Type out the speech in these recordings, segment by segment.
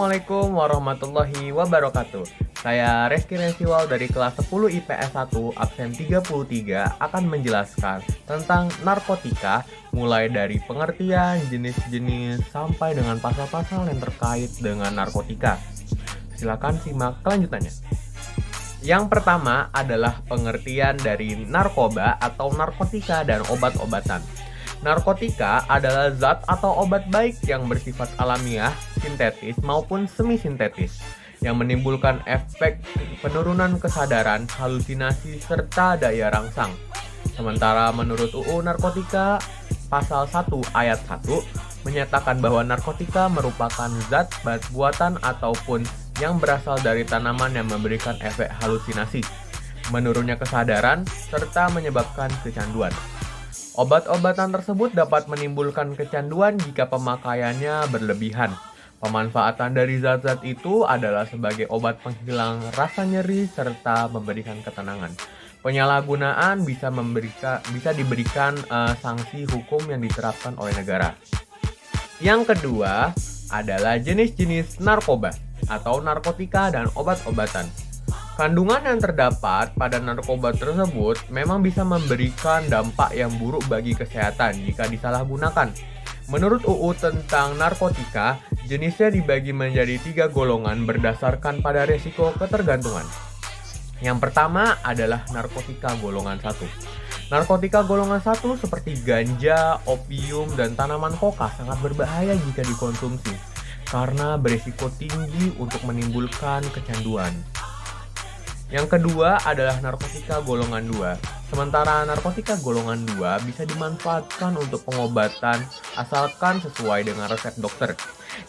Assalamualaikum warahmatullahi wabarakatuh. Saya Reski Rensiwal dari kelas 10 IPS 1 absen 33 akan menjelaskan tentang narkotika mulai dari pengertian, jenis-jenis sampai dengan pasal-pasal yang terkait dengan narkotika. Silakan simak kelanjutannya. Yang pertama adalah pengertian dari narkoba atau narkotika dan obat-obatan. Narkotika adalah zat atau obat baik yang bersifat alamiah, sintetis maupun semi-sintetis yang menimbulkan efek penurunan kesadaran, halusinasi, serta daya rangsang. Sementara menurut UU Narkotika Pasal 1 Ayat 1 menyatakan bahwa narkotika merupakan zat buatan ataupun yang berasal dari tanaman yang memberikan efek halusinasi, menurunnya kesadaran, serta menyebabkan kecanduan. Obat-obatan tersebut dapat menimbulkan kecanduan jika pemakaiannya berlebihan. Pemanfaatan dari zat-zat itu adalah sebagai obat penghilang rasa nyeri serta memberikan ketenangan. Penyalahgunaan bisa diberikan sanksi hukum yang diterapkan oleh negara. Yang kedua adalah jenis-jenis narkoba atau narkotika dan obat-obatan. Kandungan yang terdapat pada narkoba tersebut memang bisa memberikan dampak yang buruk bagi kesehatan jika disalahgunakan. Menurut UU tentang narkotika, jenisnya dibagi menjadi 3 golongan berdasarkan pada risiko ketergantungan. Yang pertama adalah narkotika golongan 1. Narkotika golongan 1 seperti ganja, opium, dan tanaman koka sangat berbahaya jika dikonsumsi karena berisiko tinggi untuk menimbulkan kecanduan. Yang kedua adalah narkotika golongan 2. Sementara narkotika golongan 2 bisa dimanfaatkan untuk pengobatan asalkan sesuai dengan resep dokter.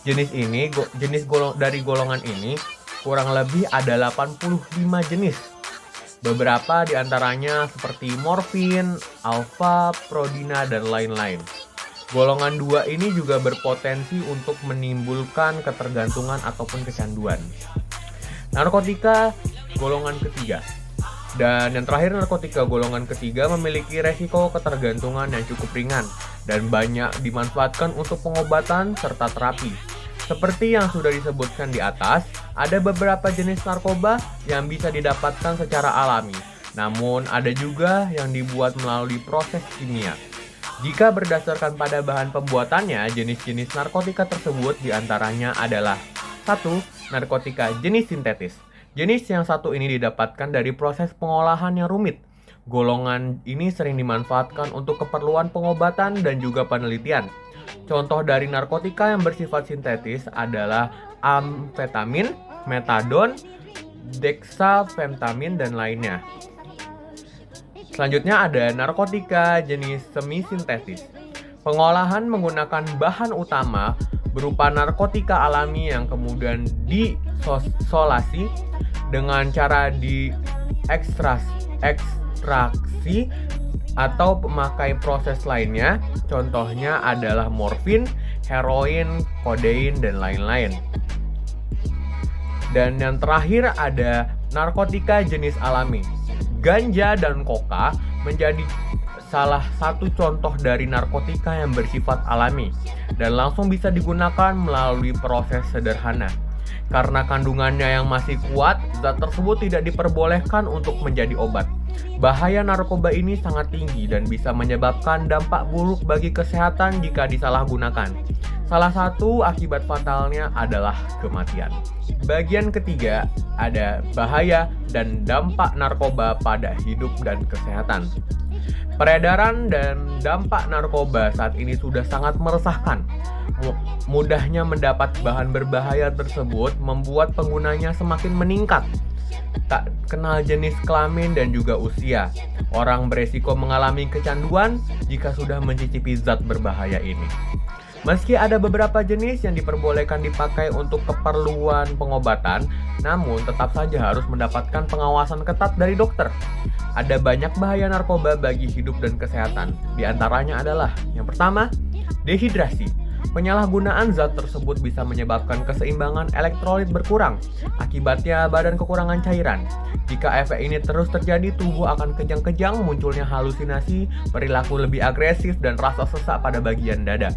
Dari golongan ini kurang lebih ada 85 jenis. Beberapa diantaranya seperti morfin, alfa, prodina, dan lain-lain. Golongan 2 ini juga berpotensi untuk menimbulkan ketergantungan ataupun kecanduan. Narkotika golongan ketiga. Dan yang terakhir, narkotika golongan ketiga memiliki resiko ketergantungan yang cukup ringan dan banyak dimanfaatkan untuk pengobatan serta terapi. Seperti yang sudah disebutkan di atas, ada beberapa jenis narkoba yang bisa didapatkan secara alami, namun ada juga yang dibuat melalui proses kimia. Jika berdasarkan pada bahan pembuatannya, jenis-jenis narkotika tersebut diantaranya adalah 1. Narkotika jenis sintetis. Jenis yang satu ini didapatkan dari proses pengolahan yang rumit. Golongan ini sering dimanfaatkan untuk keperluan pengobatan dan juga penelitian. Contoh dari narkotika yang bersifat sintetis adalah amfetamin, metadon, dexamfetamin, dan lainnya. Selanjutnya ada narkotika jenis semi-sintetis. Pengolahan menggunakan bahan utama berupa narkotika alami yang kemudian diisolasi dengan cara ekstraksi atau memakai proses lainnya. Contohnya adalah morfin, heroin, kodein, dan lain-lain. Dan yang terakhir ada narkotika jenis alami. Ganja dan koka menjadi salah satu contoh dari narkotika yang bersifat alami dan langsung bisa digunakan melalui proses sederhana. Karena kandungannya yang masih kuat, zat tersebut tidak diperbolehkan untuk menjadi obat. Bahaya narkoba ini sangat tinggi dan bisa menyebabkan dampak buruk bagi kesehatan jika disalahgunakan. Salah satu akibat fatalnya adalah kematian. Bagian ketiga ada bahaya dan dampak narkoba pada hidup dan kesehatan. Peredaran dan dampak narkoba saat ini sudah sangat meresahkan. Mudahnya mendapat bahan berbahaya tersebut membuat penggunanya semakin meningkat. Tak kenal jenis kelamin dan juga usia. Orang beresiko mengalami kecanduan jika sudah mencicipi zat berbahaya ini. Meski ada beberapa jenis yang diperbolehkan dipakai untuk keperluan pengobatan, namun tetap saja harus mendapatkan pengawasan ketat dari dokter. Ada banyak bahaya narkoba bagi hidup dan kesehatan. Di antaranya adalah yang pertama, dehidrasi. Penyalahgunaan zat tersebut bisa menyebabkan keseimbangan elektrolit berkurang, akibatnya badan kekurangan cairan. Jika efek ini terus terjadi, tubuh akan kejang-kejang, munculnya halusinasi, perilaku lebih agresif, dan rasa sesak pada bagian dada.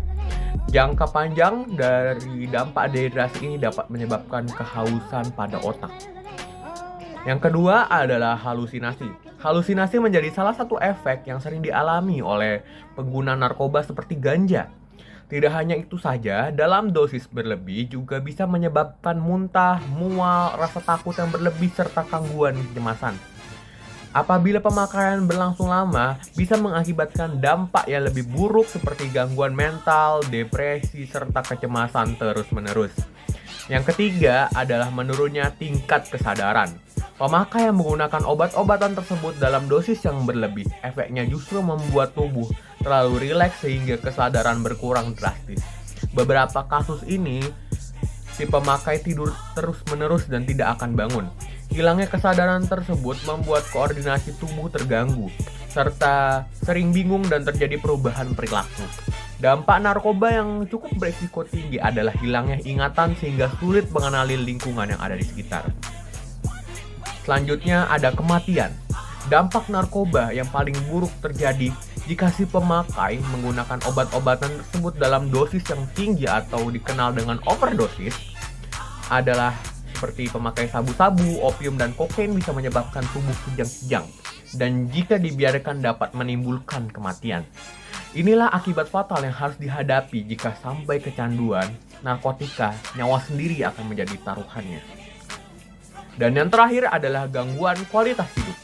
Jangka panjang dari dampak dehidrasi ini dapat menyebabkan kehausan pada otak. Yang kedua adalah halusinasi. Halusinasi menjadi salah satu efek yang sering dialami oleh pengguna narkoba seperti ganja. Tidak hanya itu saja, dalam dosis berlebih juga bisa menyebabkan muntah, mual, rasa takut yang berlebih, serta gangguan kecemasan. Apabila pemakaian berlangsung lama, bisa mengakibatkan dampak yang lebih buruk seperti gangguan mental, depresi, serta kecemasan terus-menerus. Yang ketiga adalah menurunnya tingkat kesadaran. Pemakai yang menggunakan obat-obatan tersebut dalam dosis yang berlebih, efeknya justru membuat tubuh terlalu rileks sehingga kesadaran berkurang drastis. Beberapa kasus ini, si pemakai tidur terus-menerus dan tidak akan bangun. Hilangnya kesadaran tersebut membuat koordinasi tubuh terganggu, serta sering bingung dan terjadi perubahan perilaku. Dampak narkoba yang cukup berisiko tinggi adalah hilangnya ingatan sehingga sulit mengenali lingkungan yang ada di sekitar. Selanjutnya ada kematian. Dampak narkoba yang paling buruk terjadi jika si pemakai menggunakan obat-obatan tersebut dalam dosis yang tinggi atau dikenal dengan overdosis adalah seperti pemakai sabu-sabu, opium, dan kokain bisa menyebabkan tubuh kejang-kejang dan jika dibiarkan dapat menimbulkan kematian. Inilah akibat fatal yang harus dihadapi jika sampai kecanduan narkotika, nyawa sendiri akan menjadi taruhannya. Dan yang terakhir adalah gangguan kualitas hidup.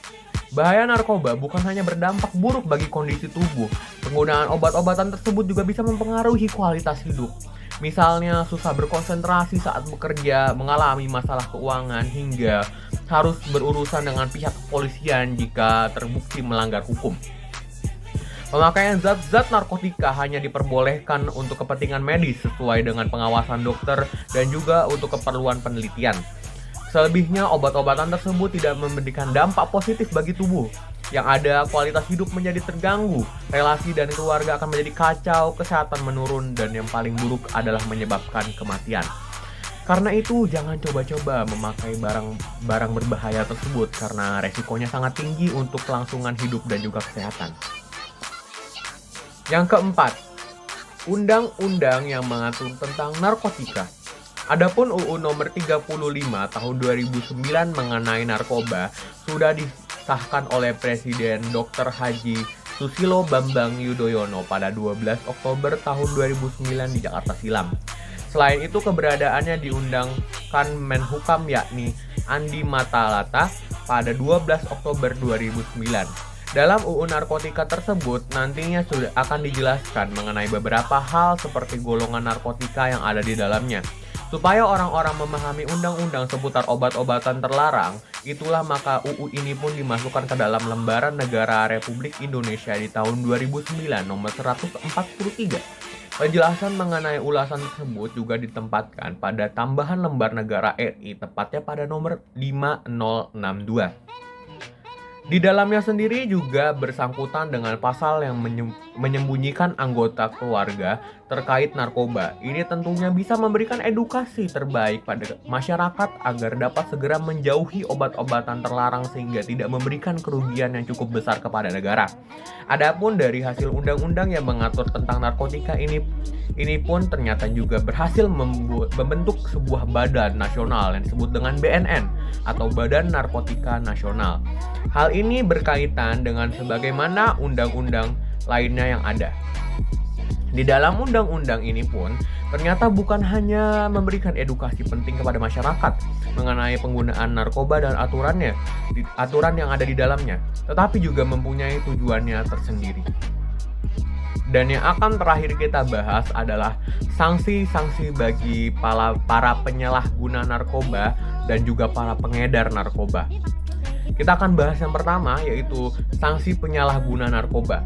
Bahaya narkoba bukan hanya berdampak buruk bagi kondisi tubuh, penggunaan obat-obatan tersebut juga bisa mempengaruhi kualitas hidup. Misalnya susah berkonsentrasi saat bekerja, mengalami masalah keuangan, hingga harus berurusan dengan pihak kepolisian jika terbukti melanggar hukum. Pemakaian zat-zat narkotika hanya diperbolehkan untuk kepentingan medis sesuai dengan pengawasan dokter dan juga untuk keperluan penelitian. Selebihnya, obat-obatan tersebut tidak memberikan dampak positif bagi tubuh. Yang ada, kualitas hidup menjadi terganggu, relasi dan keluarga akan menjadi kacau, kesehatan menurun, dan yang paling buruk adalah menyebabkan kematian. Karena itu, jangan coba-coba memakai barang berbahaya tersebut karena resikonya sangat tinggi untuk kelangsungan hidup dan juga kesehatan. Yang keempat, undang-undang yang mengatur tentang narkotika. Adapun UU nomor 35 tahun 2009 mengenai narkoba sudah disahkan oleh Presiden Dr. Haji Susilo Bambang Yudhoyono pada 12 Oktober tahun 2009 di Jakarta Silam. Selain itu, keberadaannya diundangkan Menhukam yakni Andi Matalata pada 12 Oktober 2009. Dalam UU narkotika tersebut nantinya sudah akan dijelaskan mengenai beberapa hal seperti golongan narkotika yang ada di dalamnya. Supaya orang-orang memahami undang-undang seputar obat-obatan terlarang, itulah maka UU ini pun dimasukkan ke dalam Lembaran Negara Republik Indonesia di tahun 2009 nomor 143. Penjelasan mengenai ulasan tersebut juga ditempatkan pada tambahan lembar negara RI, tepatnya pada nomor 5062. Di dalamnya sendiri juga bersangkutan dengan pasal yang menyembunyikan anggota keluarga terkait narkoba. Ini tentunya bisa memberikan edukasi terbaik pada masyarakat agar dapat segera menjauhi obat-obatan terlarang sehingga tidak memberikan kerugian yang cukup besar kepada negara. Adapun dari hasil undang-undang yang mengatur tentang narkotika ini pun ternyata juga berhasil membentuk sebuah badan nasional yang disebut dengan BNN atau Badan Narkotika Nasional. Hal ini berkaitan dengan sebagaimana undang-undang lainnya yang ada. Di dalam undang-undang ini pun ternyata bukan hanya memberikan edukasi penting kepada masyarakat mengenai penggunaan narkoba dan aturan yang ada di dalamnya, tetapi juga mempunyai tujuannya tersendiri. Dan yang akan terakhir kita bahas adalah sanksi-sanksi bagi para penyalahguna narkoba dan juga para pengedar narkoba. Kita akan bahas yang pertama, yaitu sanksi penyalahguna narkoba.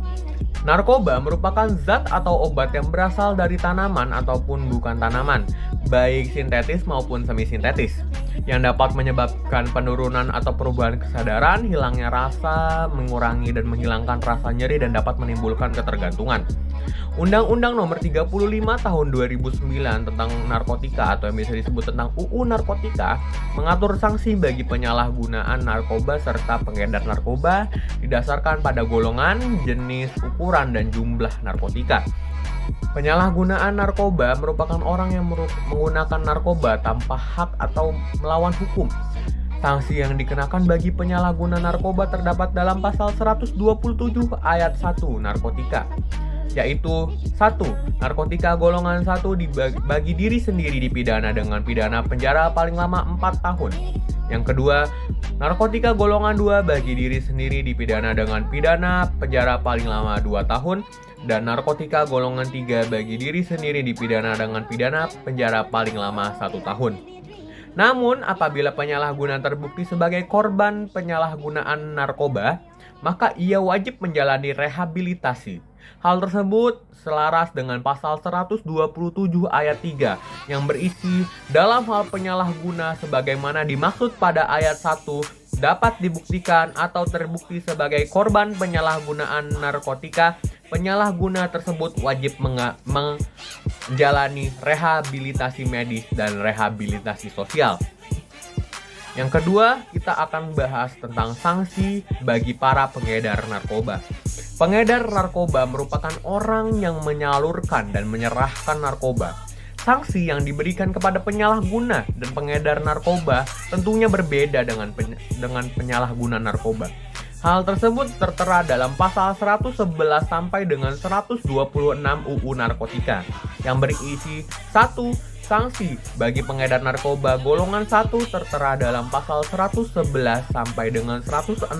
Narkoba merupakan zat atau obat yang berasal dari tanaman ataupun bukan tanaman, baik sintetis maupun semi-sintetis. yang dapat menyebabkan penurunan atau perubahan kesadaran, hilangnya rasa, mengurangi dan menghilangkan rasa nyeri, dan dapat menimbulkan ketergantungan. Undang-Undang Nomor 35 Tahun 2009 tentang narkotika atau yang bisa disebut tentang UU Narkotika mengatur sanksi bagi penyalahgunaan narkoba serta pengedar narkoba didasarkan pada golongan, jenis, ukuran, dan jumlah narkotika. Penyalahgunaan narkoba merupakan orang yang menggunakan narkoba tanpa hak atau melawan hukum. Sanksi yang dikenakan bagi penyalahguna narkoba terdapat dalam pasal 127 ayat 1 narkotika, yaitu 1. Narkotika golongan 1 bagi diri sendiri dipidana dengan pidana penjara paling lama 4 tahun. Yang kedua, narkotika golongan 2 bagi diri sendiri dipidana dengan pidana penjara paling lama 2 tahun. Dan narkotika golongan 3 bagi diri sendiri dipidana dengan pidana penjara paling lama 1 tahun. Namun, apabila penyalahguna terbukti sebagai korban penyalahgunaan narkoba, maka ia wajib menjalani rehabilitasi. Hal tersebut selaras dengan pasal 127 ayat 3 yang berisi dalam hal penyalahguna sebagaimana dimaksud pada ayat 1 dapat dibuktikan atau terbukti sebagai korban penyalahgunaan narkotika, penyalahguna tersebut wajib menjalani rehabilitasi medis dan rehabilitasi sosial. Yang kedua, kita akan bahas tentang sanksi bagi para pengedar narkoba. Pengedar narkoba merupakan orang yang menyalurkan dan menyerahkan narkoba. Sanksi yang diberikan kepada penyalahguna dan pengedar narkoba tentunya berbeda dengan penyalahguna narkoba. Hal tersebut tertera dalam pasal 111 sampai dengan 126 UU Narkotika yang berisi 1. Sanksi bagi pengedar narkoba golongan 1 tertera dalam pasal 111 sampai dengan 116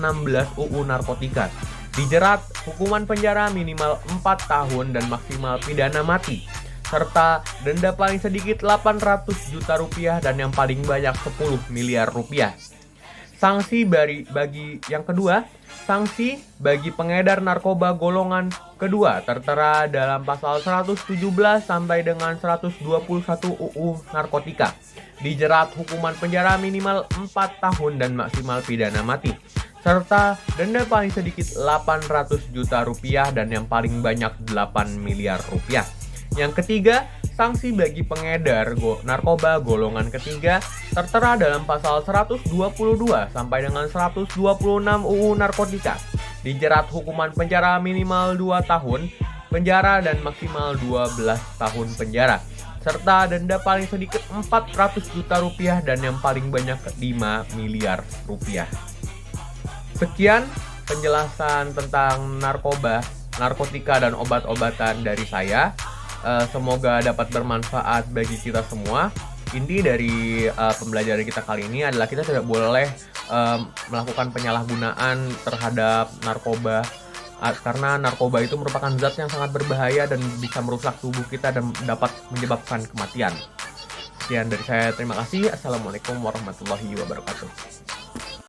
UU Narkotika. Dijerat hukuman penjara minimal 4 tahun dan maksimal pidana mati, serta denda paling sedikit 800 juta rupiah dan yang paling banyak 10 miliar rupiah. Sanksi bagi yang kedua, sanksi bagi pengedar narkoba golongan kedua tertera dalam pasal 117 sampai dengan 121 UU Narkotika. Dijerat hukuman penjara minimal 4 tahun dan maksimal pidana mati, serta denda paling sedikit 800 juta rupiah dan yang paling banyak 8 miliar rupiah. Yang ketiga, sanksi bagi pengedar narkoba golongan ketiga tertera dalam pasal 122 sampai dengan 126 UU Narkotika. Dijerat hukuman penjara minimal 2 tahun penjara dan maksimal 12 tahun penjara, serta denda paling sedikit 400 juta rupiah dan yang paling banyak 5 miliar rupiah. Sekian penjelasan tentang narkoba, narkotika, dan obat-obatan dari saya. Semoga dapat bermanfaat bagi kita semua. Inti dari pembelajaran kita kali ini adalah kita tidak boleh melakukan penyalahgunaan terhadap narkoba, karena narkoba itu merupakan zat yang sangat berbahaya dan bisa merusak tubuh kita dan dapat menyebabkan kematian. Sekian dari saya, terima kasih. Assalamualaikum warahmatullahi wabarakatuh.